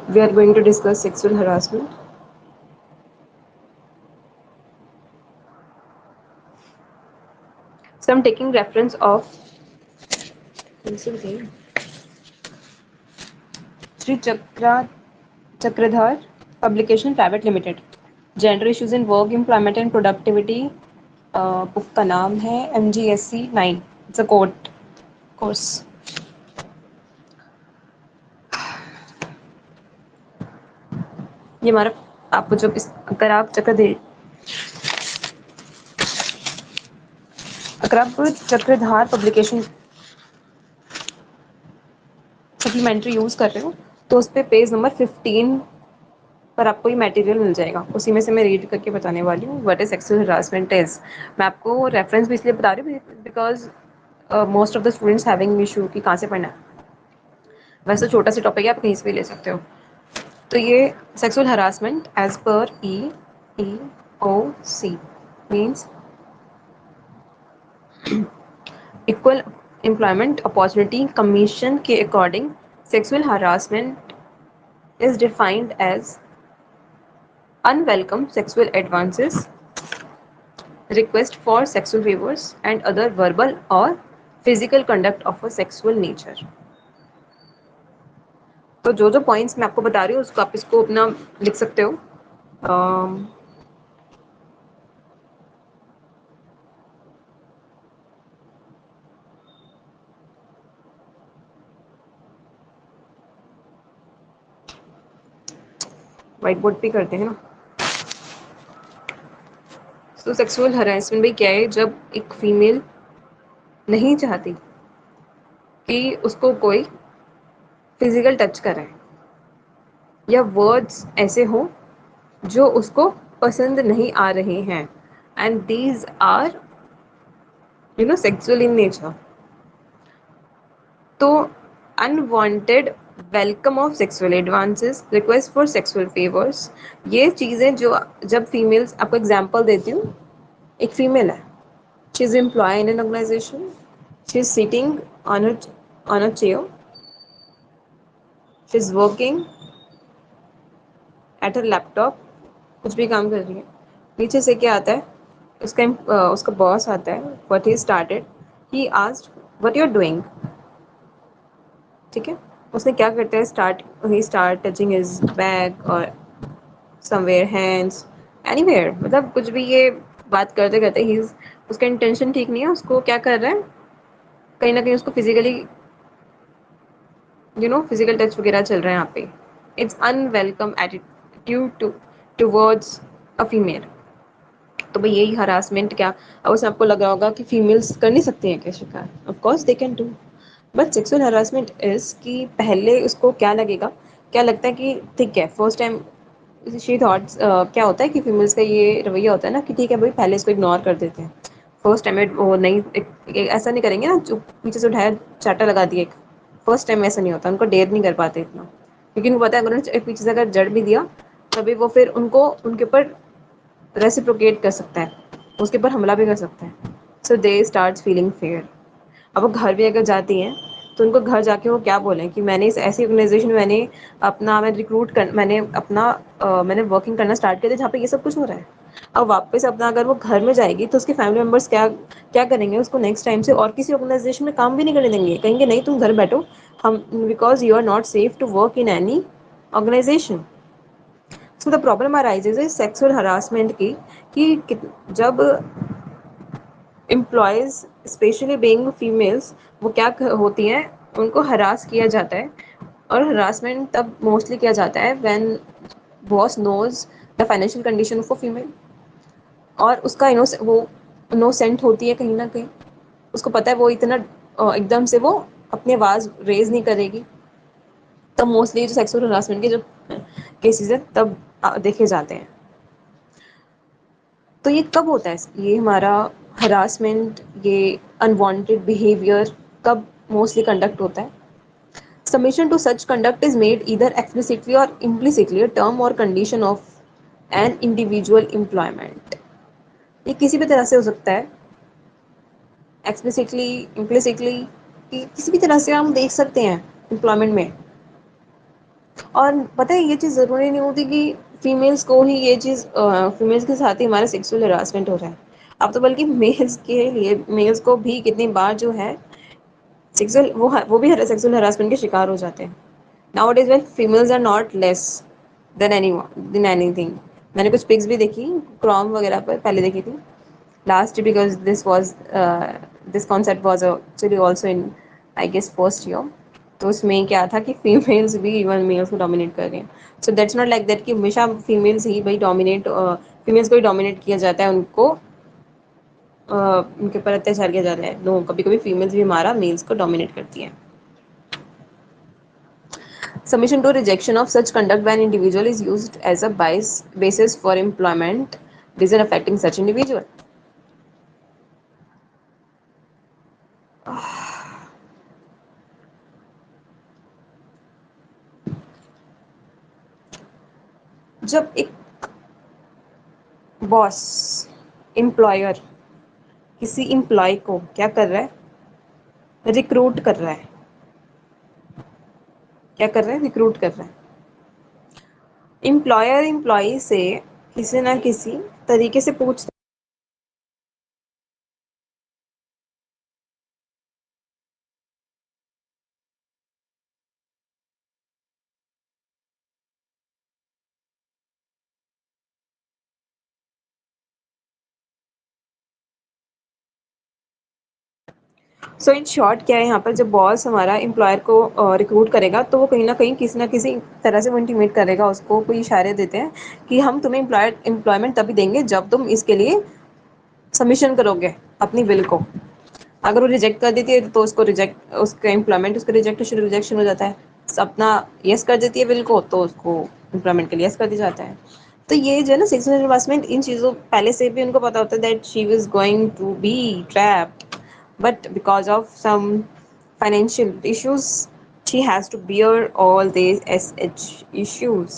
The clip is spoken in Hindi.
We are going to discuss sexual harassment. So I'm taking reference of Sri Chakradhar Publication Private Limited. Gender issues in work, employment and productivity. Book का नाम है MGSC 9. It's a course. ये हमारा आपको जब अगर आप चक्रधार पब्लिकेशन सप्लीमेंट्री यूज़ कर रहे हो तो उस पर पेज नंबर 15 पर आपको ये मटेरियल मिल जाएगा. उसी में से मैं रीड करके बताने वाली हूँ what is sexual harassment is. मैं आपको रेफरेंस भी इसलिए बता रही हूँ because most of the students having issue कि कहाँ से पढ़ना है. वैसे छोटा सा टॉपिक है, आप कहीं से भी ले सकते हो. तो ये sexual harassment as per EEOC means equal employment opportunity commission के according sexual harassment is defined as unwelcome sexual advances, request for sexual favors and other verbal or physical conduct of a sexual nature. तो जो जो पॉइंट्स मैं आपको बता रही हूँ उसको आप इसको अपना लिख सकते हो. व्हाइट बोर्ड पे करते हैं ना. तो सेक्सुअल हरासमेंट भी क्या है, जब एक फीमेल नहीं चाहती कि उसको कोई फिजिकल टच करे या वर्ड्स ऐसे हों जो उसको पसंद नहीं आ रहे हैं, and these are sexual in nature. तो unwanted welcome of sexual advances, request for sexual favours, ये चीज़ें जो जब फीमेल्स, आपको एग्जांपल देती हूँ. एक फीमेल है, she is employ in an organization, she is sitting on a chair, she is working at a laptop, कुछ भी काम कर रही है. नीचे से क्या आता है, उसका बॉस आता है. What he started, he asked what you are doing. ठीक है, उसने क्या करता है, he start touching his bag और समवेयर हैंड्स एनीवेयर, मतलब कुछ भी. ये बात करते करते ही उसका इंटेंशन ठीक नहीं है, उसको क्या कर रहा है, कहीं ना कहीं उसको फिजिकली फिजिकल टच वगैरह चल रहा है यहाँ पे. It's unwelcome attitude towards a female. तो भाई यही हरासमेंट क्या. अब उसमें आपको लग रहा होगा कि फीमेल्स कर नहीं सकती हैं क्या शिकार. Of course they can do. But sexual harassment is कि पहले उसको क्या लगेगा, क्या लगता है कि ठीक है, फर्स्ट टाइम शी थॉट्स क्या होता है कि फीमेल्स का ये रवैया होता है ना कि ठीक है भाई, पहले इसको इग्नोर कर देते हैं. फर्स्ट टाइम वो नहीं ऐसा नहीं करेंगे ना, जो पीछे से उठाया चाटा लगा दिया. फर्स्ट टाइम ऐसा नहीं होता, उनको डेयर नहीं कर पाते इतना, क्योंकि उनको पता है अगर उन्होंने पीछे से अगर जड़ भी दिया तभी वो फिर उनको उनके ऊपर रेसिप्रोकेट कर सकता है, उसके ऊपर हमला भी कर सकता है. सो दे स्टार्ट फीलिंग फेयर. अब वो घर भी अगर जाती हैं तो उनको घर जाके वो क्या बोलें कि मैंने इस ऐसी ऑर्गेनाइजेशन में मैं रिक्रूट कर मैंने वर्किंग करना स्टार्ट किया था जहाँ पे ये सब कुछ हो रहा है. अब वापस अपना अगर वो घर में जाएगी तो उसके फैमिली मेम्बर्स क्या क्या करेंगे, उसको नेक्स्ट टाइम से और किसी ऑर्गेनाइजेशन में काम भी नहीं करने देंगे. कहेंगे नहीं, तुम घर बैठो, हम because you are not safe to work in any organization. So the problem arises is sexual harassment की, कि जब एम्प्लॉयज़ स्पेशली बीइंग फीमेल्स वो क्या होती हैं, उनको हरास किया जाता है. और हरासमेंट तब मोस्टली किया जाता है when boss knows the financial condition of a female, और उसका वो इनोसेंट होती है कहीं ना कहीं. उसको पता है वो इतना एकदम से वो अपनी आवाज़ रेज नहीं करेगी. तब मोस्टली जो सेक्सुअल हरासमेंट के जो केसेस है तब देखे जाते हैं. तो ये कब होता है, ये हमारा हरासमेंट, ये अनवांटेड बिहेवियर कब मोस्टली कंडक्ट होता है. Submission to such conduct is made either explicitly or implicitly a term or condition of an individual employment. ये किसी भी तरह से हो सकता है, एक्सप्लिसिटली, इम्प्लिसिटली, कि किसी भी तरह से हम देख सकते हैं एम्प्लॉयमेंट में. और पता है ये चीज़ ज़रूरी नहीं होती कि फीमेल्स को ही ये चीज़ फीमेल्स के साथ ही हमारा सेक्सुअल हरासमेंट हो रहा है। अब तो बल्कि मेल्स के लिए मेल्स को भी कितनी बार जो है सेक्सुअल वो भी सेक्सुअल हरासमेंट के शिकार हो जाते हैं। Nowadays when females are not less than anything। मैंने कुछ पिक्स भी देखी क्रोम वगैरह पर पहले देखी थी last, because this concept was actually also in I guess first year. तो उसमें क्या था कि फीमेल्स भी इवन मेल्स को डोमिनेट कर रही हैं। So that's not like that कि हमेशा फीमेल्स ही भाई डोमिनेट फीमेल्स को ही डोमिनेट किया जाता है, उनको उनके ऊपर अत्याचार किया जाता है। नो, कभी कभी फीमेल्स भी हमारा मेल्स को डोमिनेट करती हैं। Submission to rejection of such conduct by an individual is used as a basis for employment decision affecting such individual। जब एक बॉस एम्प्लॉयर किसी एम्प्लॉय को क्या कर रहा है, रिक्रूट कर रहा है, क्या कर रहा है, रिक्रूट कर रहा है। एम्प्लॉयर एम्प्लॉय से किसी ना किसी तरीके से पूछता सो इन शॉर्ट क्या है, यहाँ पर जब बॉस हमारा एम्प्लॉयर को रिक्रूट करेगा तो वो कहीं ना कहीं किसी ना किसी तरह से वो इंटीमेट करेगा, उसको कोई इशारे देते हैं कि हम तुम्हें एम्प्लॉयमेंट तभी देंगे जब तुम इसके लिए सबमिशन करोगे अपनी बिल को। अगर वो रिजेक्ट कर देती है तो उसको रिजेक्ट, उसका एम्प्लॉयमेंट उसका रिजेक्शन हो जाता है। अपना यस कर देती है बिल को तो उसको एम्प्लॉयमेंट के लिए यस कर दिया जाता है। तो ये जो है ना सेक्सुअल हरासमेंट, इन चीज़ों पहले से भी उनको पता होता है that she was going to be trapped, but because of some financial issues she has to bear all these SH issues।